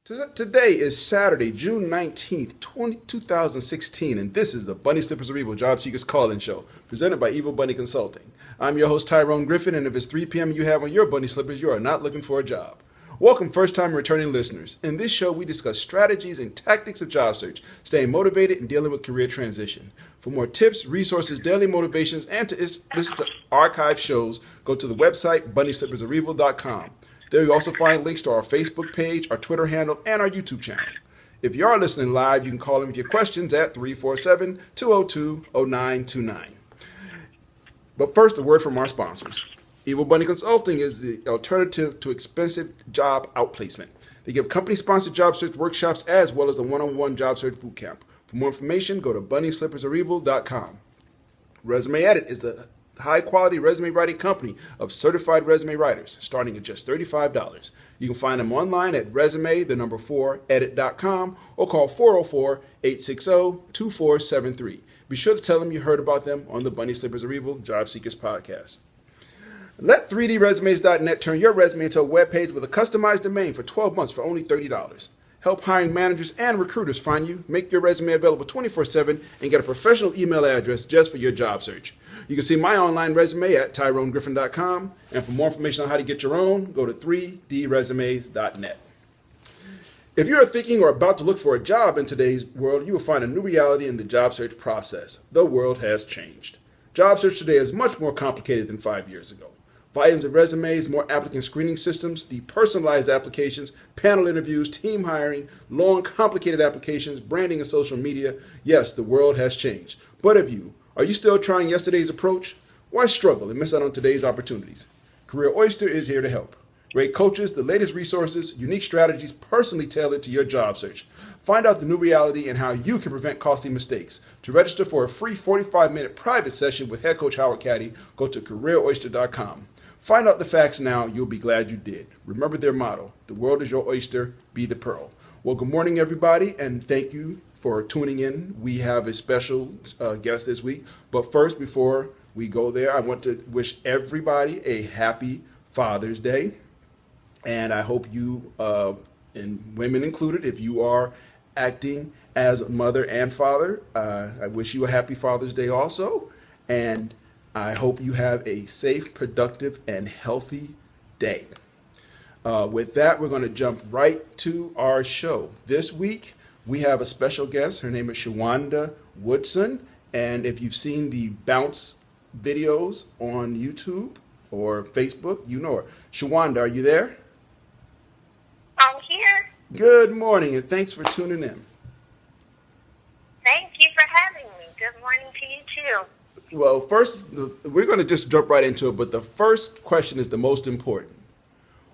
Today is Saturday, June 19th, 2016, and this is the Bunny Slippers of Evil Job Seekers Call-In Show, presented by Evil Bunny Consulting. I'm your host, Tyrone Griffin, and if it's 3 p.m. and you have on your bunny slippers, you are not looking for a job. Welcome, first-time returning listeners. In this show, we discuss strategies and tactics of job search, staying motivated, and dealing with career transition. For more tips, resources, daily motivations, and to listen to archive shows, go to the website, bunnyslippersofevil.com. There you also find links to our Facebook page, our Twitter handle, and our YouTube channel. If you are listening live, you can call in with your questions at 347-202-0929. But first, a word from our sponsors. Evil Bunny Consulting is the alternative to expensive job outplacement. They give company-sponsored job search workshops as well as a one-on-one job search bootcamp. For more information, go to bunnyslippersofevil.com. Resume Edit is a high-quality resume writing company of certified resume writers, starting at just $35. You can find them online at resume4edit.com or call 404-860-2473. Be sure to tell them you heard about them on the Bunny Slippers of Evil Job Seekers podcast. Let 3dresumes.net turn your resume into a web page with a customized domain for 12 months for only $30. Help hiring managers and recruiters find you, make your resume available 24/7, and get a professional email address just for your job search. You can see my online resume at tyronegriffin.com, and for more information on how to get your own, go to 3dresumes.net. If you are thinking or about to look for a job in today's world, you will find a new reality in the job search process. The world has changed. Job search today is much more complicated than 5 years ago. Volumes of resumes, more applicant screening systems, depersonalized applications, panel interviews, team hiring, long, complicated applications, branding, and social media. Yes, the world has changed. But are you still trying yesterday's approach? Why struggle and miss out on today's opportunities? Career Oyster is here to help. Great coaches, the latest resources, unique strategies personally tailored to your job search. Find out the new reality and how you can prevent costly mistakes. To register for a free 45-minute private session with head coach Howard Caddy, go to careeroyster.com. Find out the facts now. You'll be glad you did. Remember their motto, the world is your oyster, be the pearl. Well, good morning, everybody, and thank you for tuning in. We have a special guest this week. But first, before we go there, I want to wish everybody a happy Father's Day. And I hope you, and women included, if you are acting as a mother and father, I wish you a happy Father's Day also. And I hope you have a safe, productive, and healthy day. With that, we're going to jump right to our show. This week, we have a special guest. Her name is ShirJuanda Woodson. And if you've seen the bounce videos on YouTube or Facebook, you know her. ShirJuanda, are you there? I'm here. Good morning, and thanks for tuning in. Thank you for having me. Good morning to you, too. Well, first, we're going to just jump right into it, but the first question is the most important.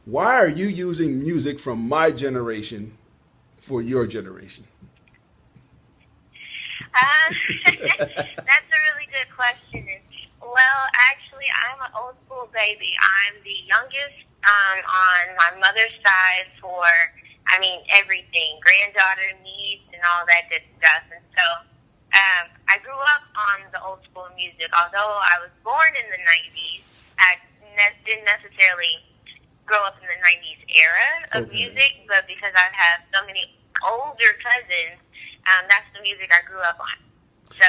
Why are you using music from my generation for your generation? That's a really good question. Well, actually, I'm an old school baby. I'm the youngest on my mother's side for, everything, granddaughter, niece, and all that good stuff. And so I grew up on the old school music. Although I was born in the 90s, I didn't necessarily grow up in the 90s era of music, but because I have so many older cousins, that's the music I grew up on. So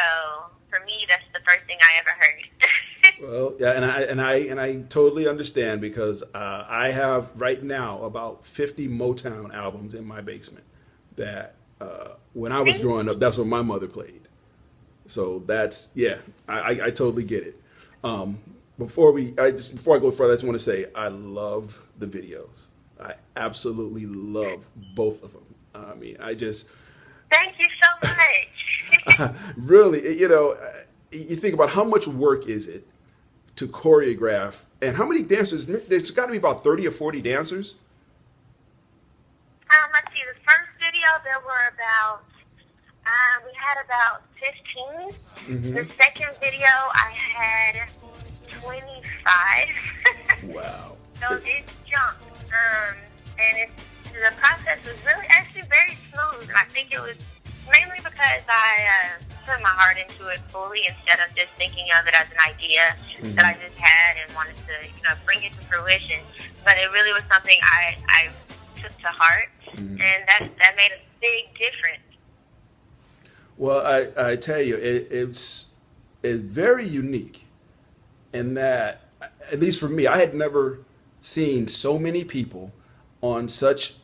for me, that's the first thing I ever heard. Well, yeah, and I totally understand because I have right now about 50 Motown albums in my basement that when I was growing up, that's what my mother played. So that's, I totally get it. Before I go further, I just want to say I love the videos. I absolutely love both of them. Thank you so much. Really, you think about how much work is it to choreograph, and how many dancers? There's got to be about 30 or 40 dancers. Let's see. The first video, there were we had about 15. Mm-hmm. The second video, I had 25. Wow. So it's jumped. And the process was really actually very smooth. And I think it was mainly because I put my heart into it fully instead of just thinking of it as an idea that I just had and wanted to, bring it to fruition. But it really was something I took to heart and that made a big difference. Well, I tell you, it's very unique in that, at least for me, I had never seen so many people on such.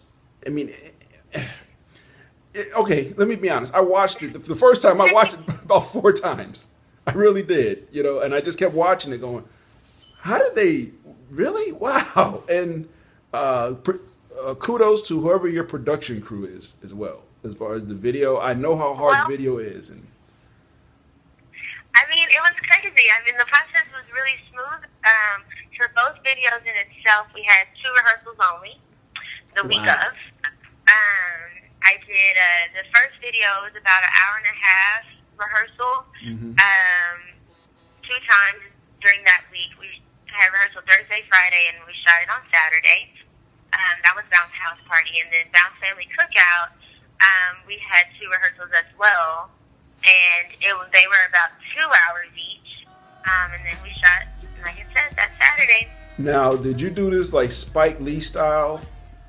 I mean, okay, let me be honest. I watched it the first time. I watched it about 4 times. I really did, and I just kept watching it, going, "How did they really? Wow!" And kudos to whoever your production crew is as well. As far as the video, I know how hard video is, and I mean, it was crazy. I mean, the process was really smooth. For both videos in itself, we had 2 rehearsals only the week of. I did the first video was about an hour and a half rehearsal. 2 times during that week. We had rehearsal Thursday, Friday, and we shot it on Saturday. That was Bounce House Party, and then Bounce Family Cookout. We had 2 rehearsals as well, and they were about 2 hours each. And then we shot, like I said, that Saturday. Now, did you do this like Spike Lee style?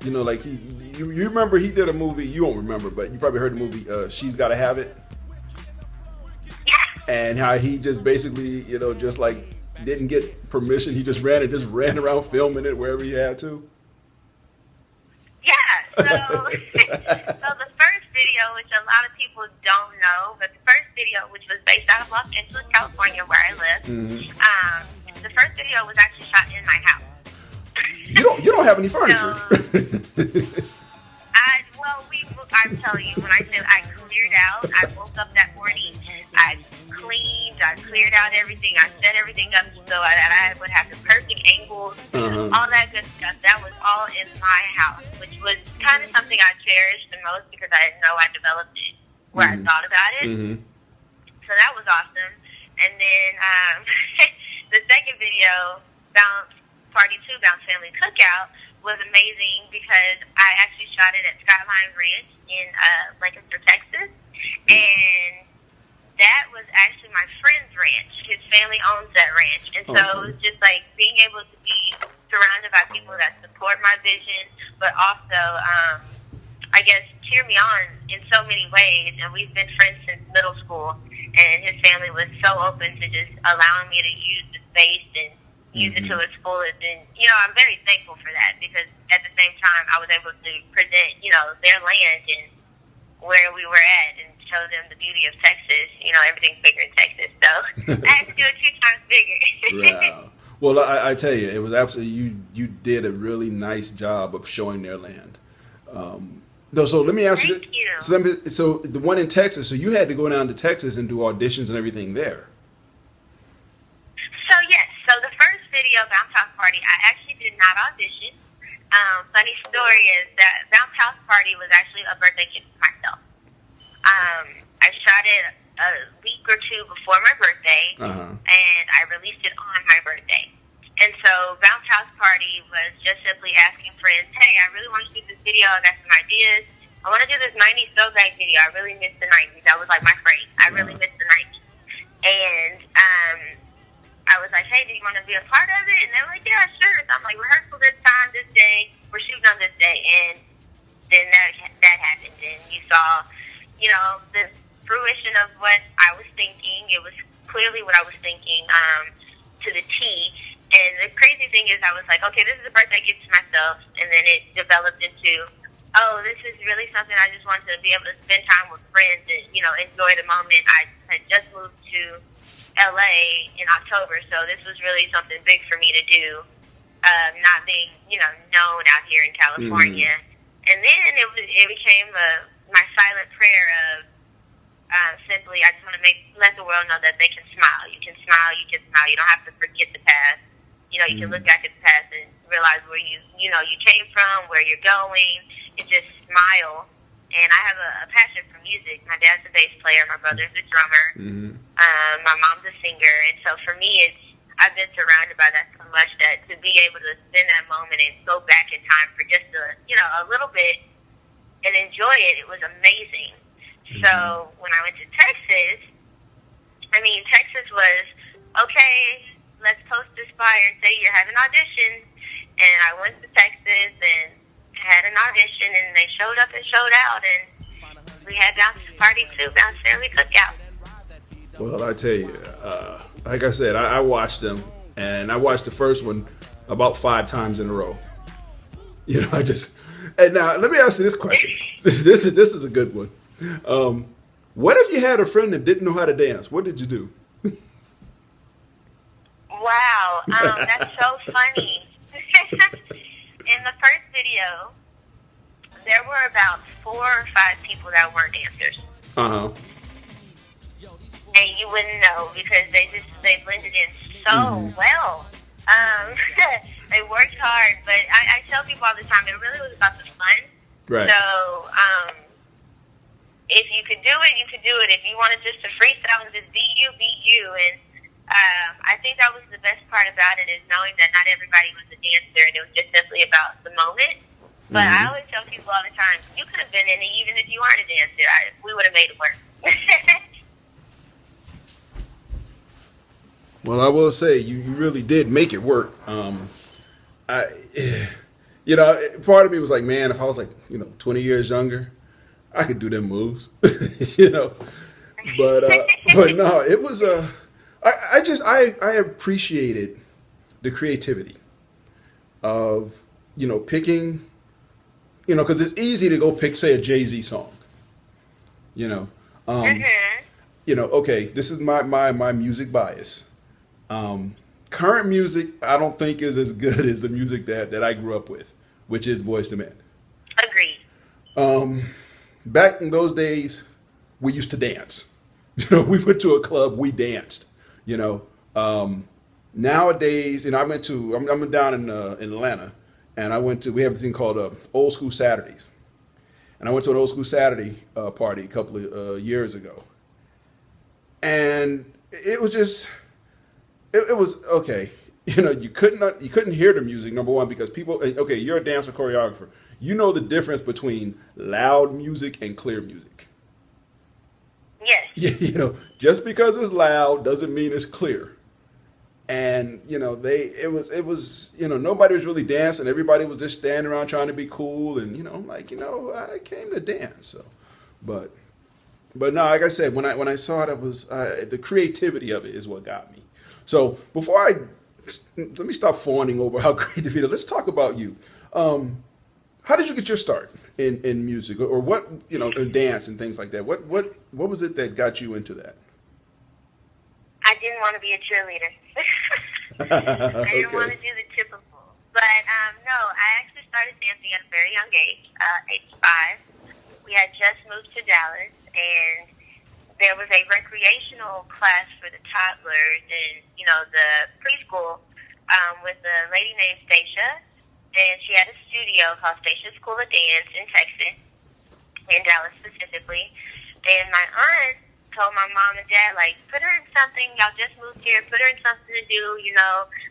Like you remember he did a movie. You won't remember, but you probably heard the movie She's Gotta Have It. Yeah. And how he just basically, just like didn't get permission. He just ran around filming it wherever he had to. Yeah. So, so the first video, which a lot of people don't know, but the first video, which was based out of Los Angeles, California, where I live, the first video was actually shot in my house. You don't have any furniture. I'm telling you, when I said I cleared out, I woke up that morning, I cleared out everything, I set everything up so that I would have the perfect angles, all that good stuff. That was all in my house, which was kind of something I cherished the most because I didn't know I developed it where I thought about it. So that was awesome. And then the second video, Bounce Party 2, Bounce Family Cookout, was amazing because I actually shot it at Skyline Ranch in Lancaster, Texas, and that was actually my friend's ranch. His family owns that ranch, and so it was just like being able to be surrounded by people that support my vision, but also, I guess, cheer me on in so many ways. And we've been friends since middle school, and his family was so open to just allowing me to use the space and use it to its fullest. And, I'm very thankful for that because at the same time, I was able to present, their land and where we were at and show them the beauty of Texas. Everything's bigger in Texas. So I had to do it 2 times bigger. Wow. Well, I tell you, it was absolutely, you did a really nice job of showing their land. So let me ask you. Thank you. So the one in Texas, so you had to go down to Texas and do auditions and everything there. So, yes. So the first video, Bounce House Party, I actually did not audition. Funny story is that Bounce House Party was actually a birthday gift to myself. I shot it a week or 2 before my birthday, and I released it on my birthday. And so Bounce House Party was just simply asking friends, hey, I really want to shoot this video. I got some ideas. I want to do this 90s throwback video. I really miss the 90s. That was like my phrase. I really miss the 90s. And I was like, hey, do you want to be a part of it? And they're like, yeah, sure. So I'm like, rehearsal this time, this day. We're shooting on this day. And then that happened. And you saw, the fruition of what I was thinking. It was clearly what I was thinking to the T. And the crazy thing is I was like, okay, this is a birthday gift to myself. And then it developed into, oh, this is really something I just want to be able to spend time with friends and, enjoy the moment. I had just moved to LA in October, so this was really something big for me to do, not being, known out here in California. And then it became my silent prayer of simply, I just want to let the world know that they can smile. You can smile, you can smile. You don't have to forget the past. You can look back at the past and realize where you came from, where you're going, and just smile. And I have a passion for music. My dad's a bass player. My brother's a drummer. My mom's a singer. And so for me, I've been surrounded by that so much that to be able to spend that moment and go back in time for just a little bit and enjoy it, it was amazing. So when I went to Texas, Texas was, okay, let's post this flyer and say you're having auditions. And I went to Texas and had an audition, and they showed up and showed out, and we had Bounce Party 2, Bounce Family Cookout. Well, I tell you, like I said, I watched them, and I watched the first one about 5 times in a row. You know, and now let me ask you this question. This is a good one. What if you had a friend that didn't know how to dance? What did you do? Wow, that's so funny. In the first video, there were about 4 or 5 people that weren't dancers. Uh-huh. And you wouldn't know because they blended in so well. They worked hard, but I tell people all the time, it really was about the fun. Right. So, if you could do it, you could do it. If you wanted just to freestyle and just be you, be you. And I think that was the best part about it, is knowing that not everybody was a dancer, and it was just simply about the moment. But I always tell people all the time, you could have been in it even if you aren't a dancer. We would have made it work. Well, I will say you really did make it work. Part of me was like, man, if I was 20 years younger, I could do them moves, But no, it was I appreciated the creativity of picking, because it's easy to go pick, say, a Jay-Z song, okay, this is my music bias. Current music, I don't think is as good as the music that I grew up with, which is Boyz II Men. Agreed. Back in those days, we used to dance. We went to a club, we danced. Nowadays, I'm down in Atlanta, and we have a thing called Old School Saturdays, and I went to an Old School Saturday party a couple of years ago, and it was just. It was okay. You couldn't hear the music, number one, because people. Okay, you're a dancer choreographer. You know the difference between loud music and clear music. Yes. Just because it's loud doesn't mean it's clear. And it was nobody was really dancing. Everybody was just standing around trying to be cool. And I'm like, I came to dance. So, but no, like I said, when I saw it, it was the creativity of it is what got me. So let me stop fawning over how creative it is. Let's talk about you. How did you get your start in music, or what, in dance and things like that? What was it that got you into that? I didn't want to be a cheerleader. I didn't want to do the typical. But no, I actually started dancing at a very young age, age 5. We had just moved to Dallas, and there was a recreational class for the toddlers in, the preschool with a lady named Stacia. And she had a studio called Stacia School of Dance in Texas, in Dallas specifically. And my aunt told my mom and dad, put her in something. Y'all just moved here. Put her in something to do.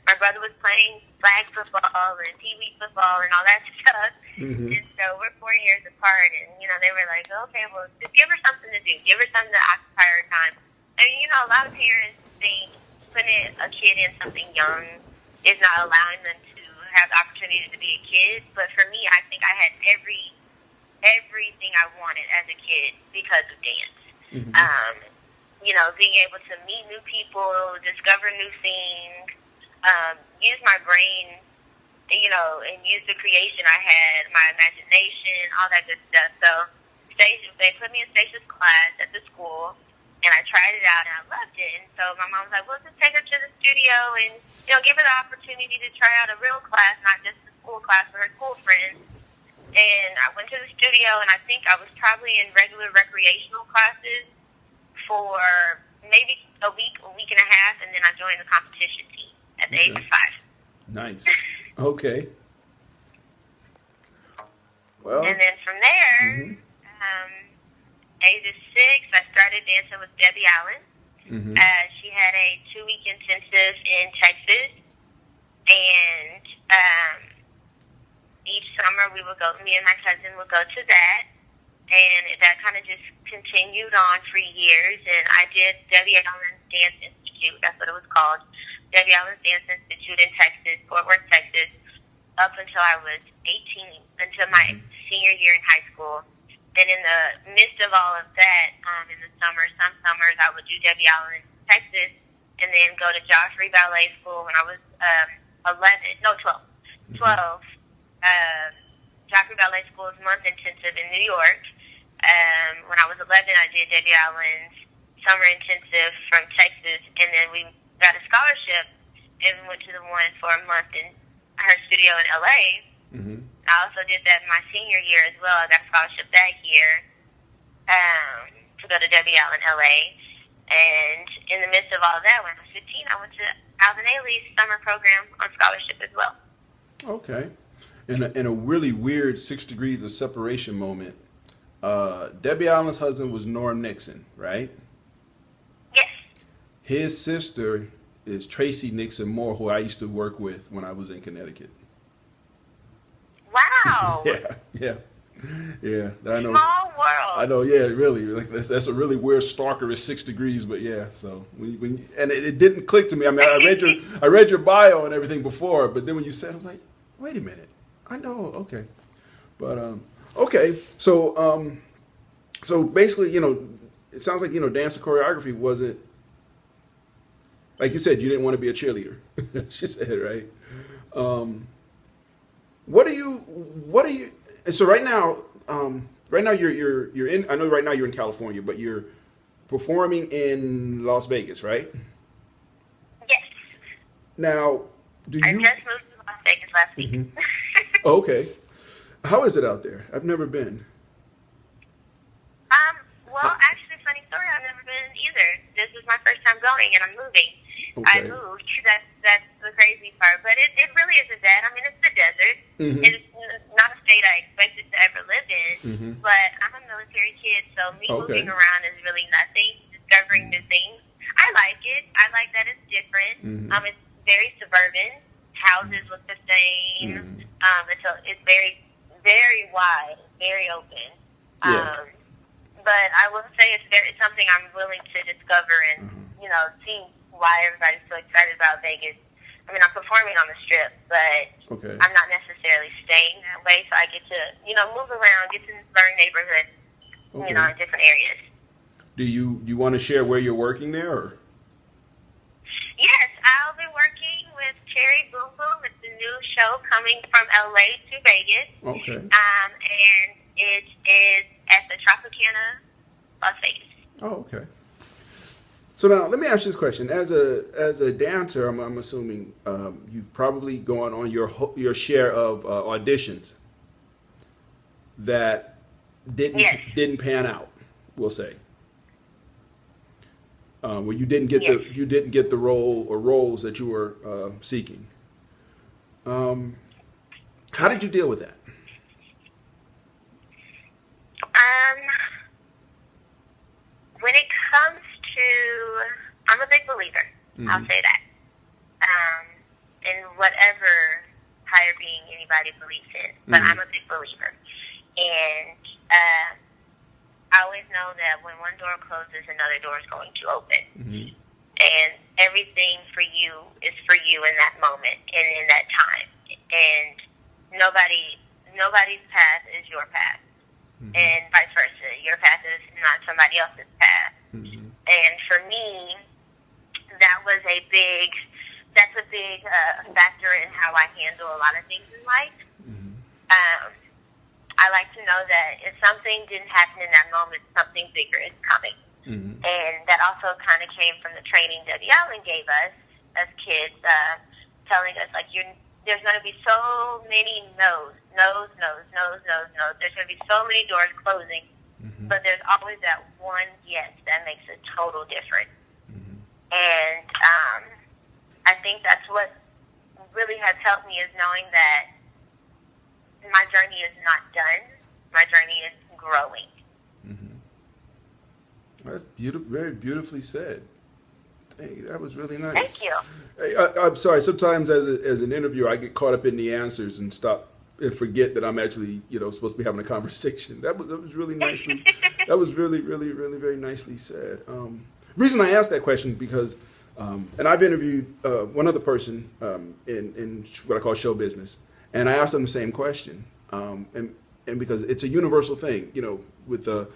My brother was playing flag football and pee-wee football and all that stuff. Mm-hmm. And so we're 4 years apart, and, they were like, okay, well, just give her something to do. Give her something to occupy her time. I mean, a lot of parents think putting a kid in something young is not allowing them to have the opportunity to be a kid. But for me, I think I had everything I wanted as a kid because of dance. Mm-hmm. Being able to meet new people, discover new things, use my brain, and use the creation I had, my imagination, all that good stuff. So they put me in Stacey's class at the school, and I tried it out, and I loved it. And so my mom was like, well, just take her to the studio and, give her the opportunity to try out a real class, not just the school class for her school friends. And I went to the studio, and I think I was probably in regular recreational classes for maybe a week and a half, and then I joined the competition team at the age of 5. Nice. Okay. Well. And then from there, age of 6, I started dancing with Debbie Allen. Mm-hmm. She had a 2-week intensive in Texas, and each summer me and my cousin would go to that, and that kind of just continued on for years. And I did Debbie Allen's Dance Institute, that's what it was called, Debbie Allen's Dance Institute in Texas, Fort Worth, Texas, up until I was 18. until my senior year in high school. And in the midst of all of that, in the summer, some summers I would do Debbie Allen, Texas, and then go to Joffrey Ballet School when I was 12. 12. Joffrey Ballet School is month intensive in New York. When I was 11, I did Debbie Allen's summer intensive from Texas, and then we got a scholarship and went to the one for a month in her studio in LA. Mm-hmm. I also did that my senior year as well. I got a scholarship that year to go to Debbie Allen LA. And in the midst of all that, when I was 15, I went to Alvin Ailey's summer program on scholarship as well. Okay. In a really weird 6 degrees of separation moment, Debbie Allen's husband was Norm Nixon, right? Yes. His sister is Tracy Nixon Moore, who I used to work with when I was in Connecticut. Wow. Yeah. I know. Small world. I know. Yeah, really. Like that's a really weird stalkerish 6 degrees, but yeah. So and it didn't click to me. I mean, I read your bio and everything before, but then when you said, I'm like, wait a minute. I know. Okay, but okay. So basically, it sounds like dance and choreography wasn't, like you said, you didn't want to be a cheerleader. She said, right? What are you? And so right now you're in. I know right now you're in California, but you're performing in Las Vegas, right? Yes. Now, I just moved to Las Vegas last week. Mm-hmm. Oh, okay. How is it out there? I've never been. Well, actually, funny story. I've never been either. This is my first time going, and I'm moving. Okay. I moved. That's the crazy part. But it really isn't that. I mean, it's the desert. Mm-hmm. It's not a state I expected to ever live in. Mm-hmm. But I'm a military kid, so me Okay. moving around is really nothing. Discovering new things. I like it. I like that it's different. Mm-hmm. It's very suburban. Houses look the same. Mm-hmm. It's very, very wide, very open. Yeah. But I will say it's something I'm willing to discover and, see why everybody's so excited about Vegas. I mean, I'm performing on the Strip, but Okay. I'm not necessarily staying that way, so I get to, move around, get to learn neighborhoods, Okay. in different areas. Do you want to share where you're working there? Or? Yes, I'll be working with Cherry Boom Boom. It's a new show coming from LA to Vegas. Okay. And it is at the Tropicana, Las Vegas. Oh, okay. So now let me ask you this question: as a dancer, I'm assuming you've probably gone on your share of auditions that didn't pan out. We'll say where you didn't get the role or roles that you were seeking. How did you deal with that? When it comes to, I'm a big believer. Mm-hmm. I'll say that. In whatever higher being anybody believes in, but Mm-hmm. I'm a big believer, and I always know that when one door closes, another door is going to open, Mm-hmm. and everything for you is for you in that moment and in that time, and nobody's path is your path. Mm-hmm. And vice versa. Your path is not somebody else's path. Mm-hmm. And for me, that's a big factor in how I handle a lot of things in life. Mm-hmm. I like to know that if something didn't happen in that moment, something bigger is coming. Mm-hmm. And that also kind of came from the training Debbie Allen gave us as kids, telling us, like, there's going to be so many no's. There's going to be so many doors closing, Mm-hmm. but there's always that one yes that makes a total difference. Mm-hmm. And I think that's what really has helped me, is knowing that my journey is not done. My journey is growing. Mm-hmm. That's beautiful, very beautifully said. Dang, that was really nice. Thank you. Hey, I'm sorry. Sometimes as an interviewer, I get caught up in the answers and stop and forget that I'm actually, supposed to be having a conversation. That was really nicely. That was really, really, really very nicely said. The reason I asked that question because, and I've interviewed one other person in what I call show business, and I asked them the same question. And because it's a universal thing, with the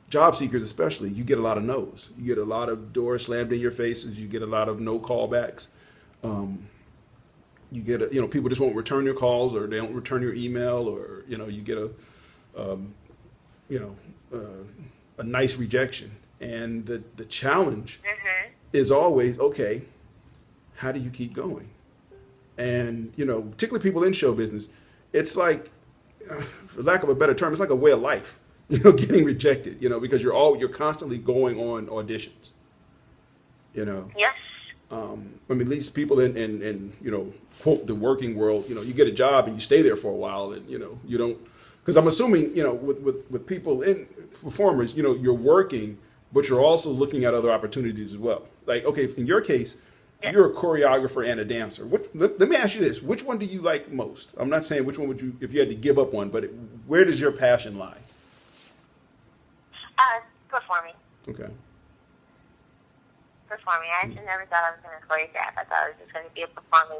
job seekers especially, you get a lot of no's. You get a lot of doors slammed in your faces. You get a lot of no callbacks. You get people just won't return your calls, or they don't return your email, or you get a nice rejection. And the challenge is always, okay, how do you keep going? And particularly people in show business, it's like, for lack of a better term, it's like a way of life. Getting rejected. Because you're constantly going on auditions. Yes. At least people in quote the working world, you get a job and you stay there for a while, and you don't, because I'm assuming with people in performers, you're working, but you're also looking at other opportunities as well. Like, okay, in your case, you're a choreographer and a dancer. Let me ask you this: which one do you like most? I'm not saying which one would you, if you had to give up one, but where does your passion lie? Performing. Okay. Performing. I actually never thought I was going to choreograph. I thought I was just going to be a performer,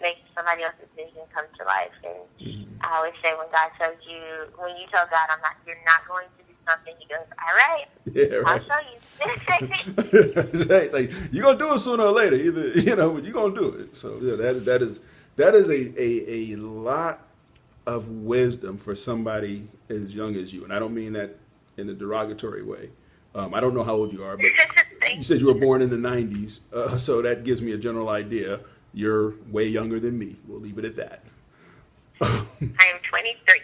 make somebody else's vision come to life. And I always say, when you tell God, you're not going to do something, He goes, all right, I'll show you. Right. It's like, you're going to do it sooner or later. Either, you're going to do it. So yeah, that is a lot of wisdom for somebody as young as you. And I don't mean that in a derogatory way. I don't know how old you are, but you said you were born in the 90s, so that gives me a general idea. You're way younger than me. We'll leave it at that. I am 23.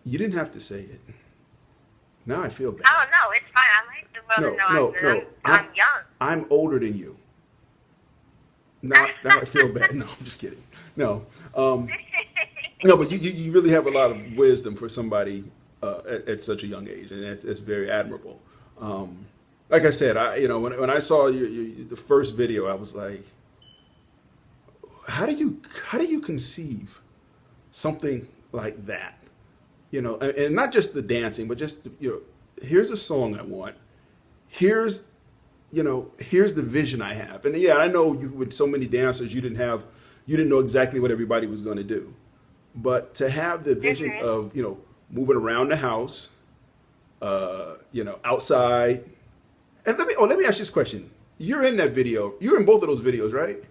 You didn't have to say it. Now I feel bad. Oh, no, it's fine. I like the world to know I'm young. I'm older than you. Now I feel bad. No, I'm just kidding. No. No, but you really have a lot of wisdom for somebody at such a young age, and it's very admirable. Like I said, when I saw the first video, I was like, how do you conceive something like that? And not just the dancing, but just here's a song I want. Here's the vision I have. And yeah, I know with so many dancers, you didn't know exactly what everybody was going to do, but to have the vision of moving around the house, outside. And let me ask you this question. You're in that video. You're in both of those videos, right?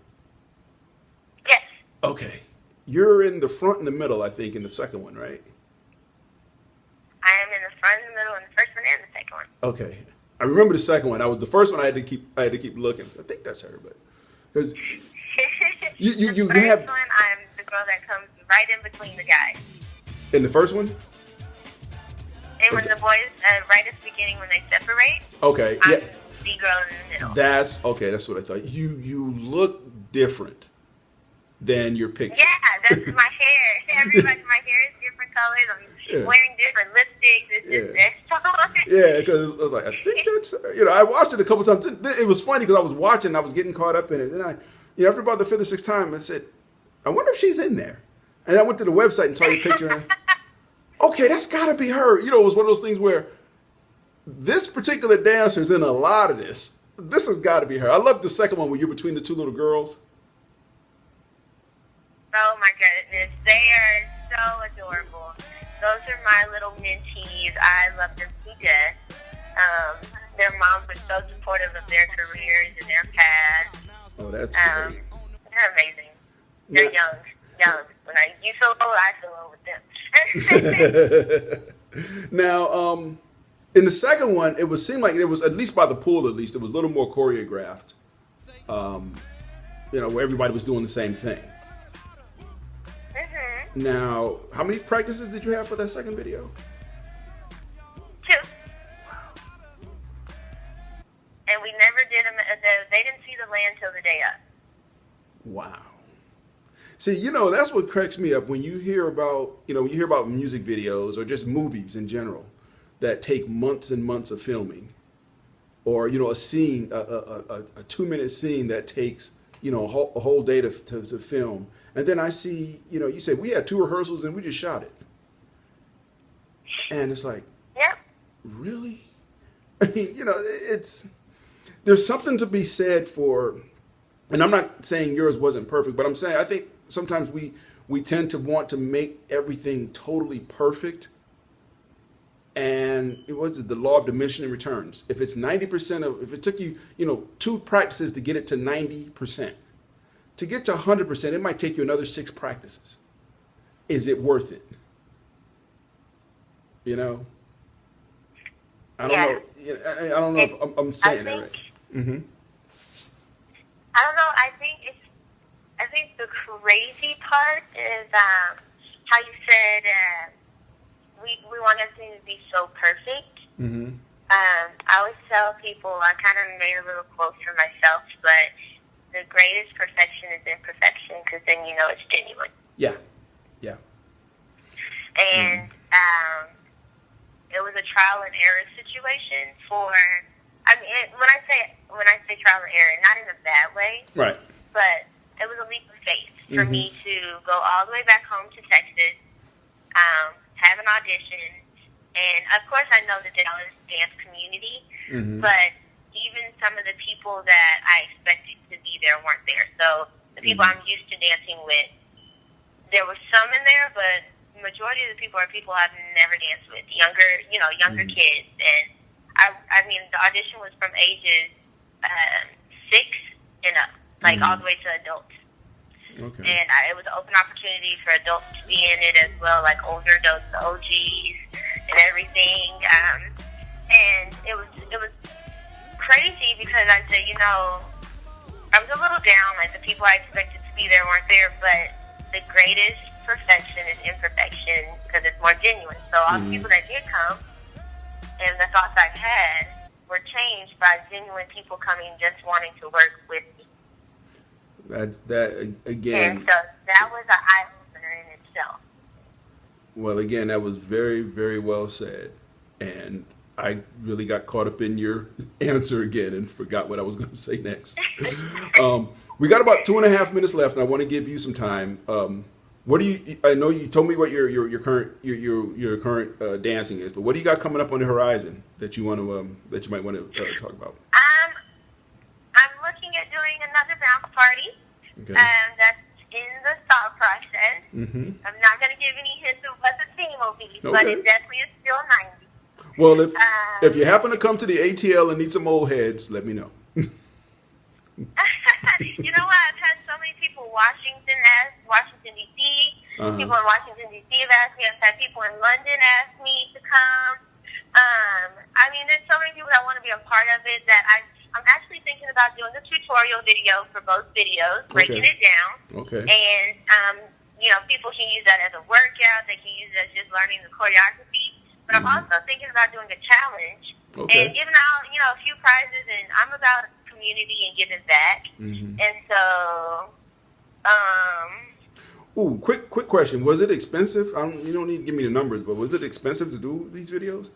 Yes. Okay. You're in the front and the middle, I think, in the second one, right? I am in the front, the middle, and the first one and the second one. Okay. I remember the second one. The first one I had to keep looking. I think that's her, but because you the first have one, I'm the girl that comes right in between the guys. In the first one? And when the boys, right at the beginning, when they separate, okay, I'm yeah, the girl in the middle. that's okay. That's what I thought. You look different than your picture. Yeah, that's my hair. Everybody, my hair is different colors. I'm wearing different lipsticks. It's just Yeah, because I was like, I think that's I watched it a couple times. It was funny because I was watching, I was getting caught up in it. And after about the fifth or sixth time, I said, I wonder if she's in there. And I went to the website and saw your picture. And okay, that's got to be her. It was one of those things where this particular dancer is in a lot of this. This has got to be her. I love the second one where you're between the two little girls. Oh my goodness, they are so adorable. Those are my little mentees. I love them to death. Their moms were so supportive of their careers and their paths. Oh, that's great. They're amazing. They're young. When you feel old, I feel old with them. Now, in the second one, seemed like it was, at least by the pool, it was a little more choreographed. Where everybody was doing the same thing. Mm-hmm. Now, how many practices did you have for that second video? 2. And we never did them. They didn't see the land till the day of. Wow. See, that's what cracks me up when you hear about, music videos or just movies in general that take months and months of filming, or a scene, a 2-minute scene that takes a whole day to film, and then I see you say we had 2 rehearsals and we just shot it, and it's like, yep, really? I mean, there's something to be said for, and I'm not saying yours wasn't perfect, but I'm saying I think sometimes we we tend to want to make everything totally perfect. And it was the law of diminishing returns. If it's 90% of, if it took you, 2 practices to get it to 90%, to get to 100%, it might take you another 6 practices. Is it worth it? I don't know. I don't know if I'm saying that right. Mm-hmm. I don't know. I think the crazy part is how you said we want everything to be so perfect. Mm-hmm. I always tell people, I kind of made a little quote for myself, but the greatest perfection is imperfection, because then you know it's genuine. Yeah. And it was a trial and error situation for. I mean, when I say trial and error, not in a bad way, Right. but it was a leap of faith for me to go all the way back home to Texas, have an audition, and of course I know the Dallas dance community, but even some of the people that I expected to be there weren't there. So the people I'm used to dancing with, there were some in there, but the majority of the people are people I've never danced with, younger kids. And I mean, the audition was from ages 6 and up, like all the way to adults. Okay. And it was an open opportunity for adults to be in it as well, like older adults, the OGs, and everything. And it was crazy because I said, I was a little down, like the people I expected to be there weren't there, but the greatest perfection is imperfection because it's more genuine. So all the people that did come and the thoughts I've had were changed by genuine people coming just wanting to work with me. That again. And so that was an eye-opener in itself. Well, again, that was very, very well said. And I really got caught up in your answer again and forgot what I was going to say next. We got about 2.5 minutes left, and I want to give you some time. What do you? I know you told me what your current dancing is, but what do you got coming up on the horizon that you want to that you might want to talk about? I'm looking at doing another bounce party. Okay. That's in the thought process. Mm-hmm. I'm not going to give any hints of what the theme will be, but it definitely is still 90s. Well, if you happen to come to the ATL and need some old heads, let me know. You know what? I've had so many people, Washington D.C., people in Washington, D.C. have asked me. I've had people in London ask me to come. I mean, there's so many people that want to be a part of it that I'm actually thinking about doing a tutorial video for both videos, breaking it down. Okay. And, people can use that as a workout. They can use it as just learning the choreography. But I'm also thinking about doing a challenge and giving out, a few prizes. And I'm about community and giving back. And so, Ooh, quick question. Was it expensive? You don't need to give me the numbers, but was it expensive to do these videos?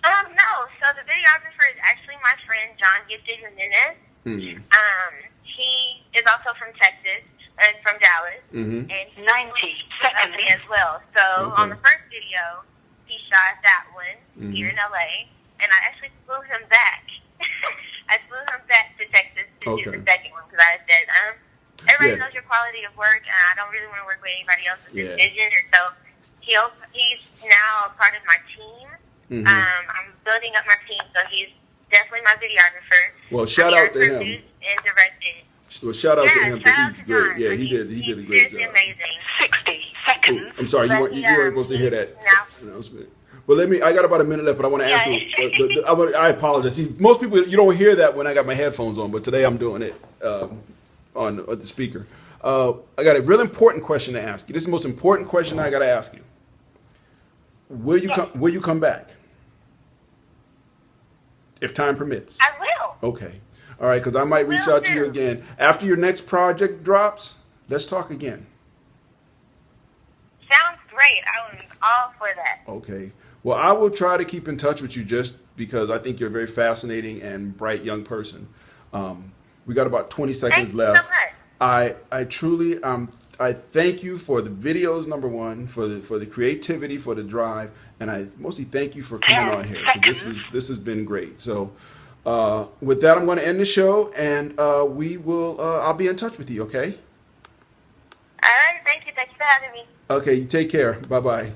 No. So the videographer is actually my friend, John Gifted Jimenez. He is also from Texas and from Dallas. And he 90 seconds as well. So on the first video, he shot that one here in LA, and I actually flew him back. I flew him back to Texas to do the second one because I said, everybody knows your quality of work, and I don't really want to work with anybody else's decision. And so he's now a part of my team. I'm building up my team, so he's definitely my videographer. Well, shout out to him. And directed. Well, shout out to him because he's great. John. Yeah, he did a great job. Amazing. 60 seconds. Ooh, I'm sorry, you weren't supposed to hear that announcement. But I got about a minute left, but I want to answer. I apologize. See, most people, you don't hear that when I got my headphones on, but today I'm doing it on the speaker. I got a real important question to ask you. This is the most important question I got to ask you. Will you come back? If time permits. I will. Okay. All right, because I might reach out to you again. After your next project drops, let's talk again. Sounds great. I'm all for that. Okay. Well, I will try to keep in touch with you just because I think you're a very fascinating and bright young person. We got about 20 seconds left. Thank you so much. I truly I thank you for the videos, number one, for the creativity, for the drive, and I mostly thank you for coming on here. This has been great. So with that, I'm going to end the show, and I'll be in touch with you. Okay. All right. for having me. Okay, you take care. Bye-bye.